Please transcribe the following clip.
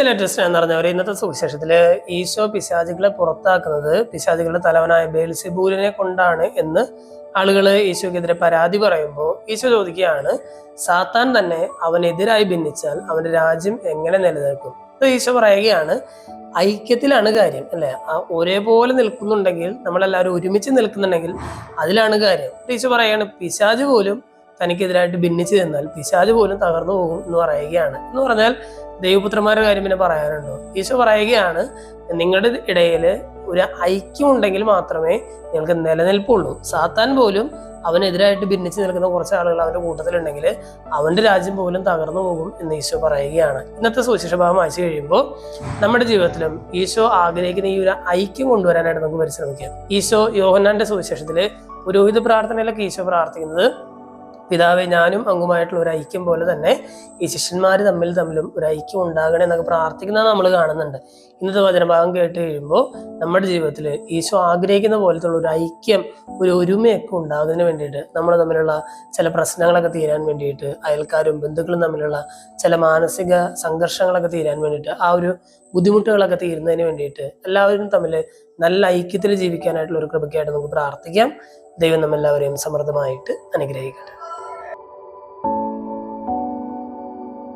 Latest എന്ന് പറഞ്ഞവർ ഇന്നത്തെ സുവിശേഷത്തില് ഈശോ പിശാചുകളെ പുറത്താക്കുന്നത് പിശാചുകളുടെ തലവനായ ബേൽസെബൂലിനെ കൊണ്ടാണ് എന്ന് ആളുകൾ ഈശോക്കെതിരെ പരാതി പറയുമ്പോൾ ഈശോ ചോദിക്കുകയാണ്, സാത്താൻ തന്നെ അവനെതിരായി ഭിന്നിച്ചാൽ അവന്റെ രാജ്യം എങ്ങനെ നിലനിൽക്കും? ഈശോ പറയുകയാണ്, ഐക്യത്തിലാണ് കാര്യം, അല്ലെ? ഒരേപോലെ നിൽക്കുന്നുണ്ടെങ്കിൽ, നമ്മളെല്ലാവരും ഒരുമിച്ച് നിൽക്കുന്നുണ്ടെങ്കിൽ അതിലാണ് കാര്യം. ഈശോ പറയാണ്, പിശാച് പോലും തനിക്കെതിരായിട്ട് ഭിന്നിച്ചു നിന്നാൽ പിശാച് പോലും തകർന്നു പോകും എന്ന് പറയുകയാണ്. എന്ന് പറഞ്ഞാൽ ദൈവപുത്രന്മാരുടെ കാര്യം പിന്നെ പറയാനുണ്ടോ? ഈശോ പറയുകയാണ്, നിങ്ങളുടെ ഇടയിൽ ഒരു ഐക്യം ഉണ്ടെങ്കിൽ മാത്രമേ നിങ്ങൾക്ക് നിലനിൽപ്പുള്ളൂ. സാത്താൻ പോലും അവനെതിരായിട്ട് ഭിന്നിച്ച് നിൽക്കുന്ന കുറച്ച് ആളുകൾ അവന്റെ കൂട്ടത്തിലുണ്ടെങ്കിൽ അവന്റെ രാജ്യം പോലും തകർന്നു പോകും എന്ന് ഈശോ പറയുകയാണ്. ഇന്നത്തെ സുവിശേഷ ഭാഗം വായിച്ചു കഴിയുമ്പോൾ നമ്മുടെ ജീവിതത്തിലും ഈശോ ആഗ്രഹിക്കുന്ന ഈ ഒരു ഐക്യം കൊണ്ടുവരാനായിട്ട് നമുക്ക് പരിശ്രമിക്കാം. ഈശോ യോഹന്നാന്റെ സുവിശേഷത്തില് പുരോഹിത പ്രാർത്ഥനയിലൊക്കെ ഈശോ പ്രാർത്ഥിക്കുന്നത്, പിതാവെ, ഞാനും അങ്ങുമായിട്ടുള്ള ഒരു ഐക്യം പോലെ തന്നെ ഈ ശിഷ്യന്മാർ തമ്മിലും ഒരു ഐക്യം ഉണ്ടാകണേ എന്നൊക്കെ പ്രാർത്ഥിക്കുന്നത് നമ്മൾ കാണുന്നുണ്ട്. ഇന്നത്തെ വചനഭാഗം കേട്ട് കഴിയുമ്പോൾ നമ്മുടെ ജീവിതത്തിൽ ഈശോ ആഗ്രഹിക്കുന്ന പോലത്തുള്ള ഒരു ഐക്യം, ഒരു ഒരുമയൊക്കെ ഉണ്ടാകുന്നതിന് വേണ്ടിയിട്ട്, നമ്മൾ തമ്മിലുള്ള ചില പ്രശ്നങ്ങളൊക്കെ തീരാൻ വേണ്ടിയിട്ട്, അയൽക്കാരും ബന്ധുക്കളും തമ്മിലുള്ള ചില മാനസിക സംഘർഷങ്ങളൊക്കെ തീരാൻ വേണ്ടിയിട്ട്, ആ ഒരു ബുദ്ധിമുട്ടുകളൊക്കെ തീരുന്നതിന് വേണ്ടിയിട്ട് എല്ലാവരും തമ്മിൽ നല്ല ഐക്യത്തിൽ ജീവിക്കാനായിട്ടുള്ള ഒരു കൃപയ്ക്കായിട്ട് നമുക്ക് പ്രാർത്ഥിക്കാം. ദൈവം നമ്മെല്ലാവരെയും സമൃദ്ധമായിട്ട് അനുഗ്രഹിക്കട്ടെ.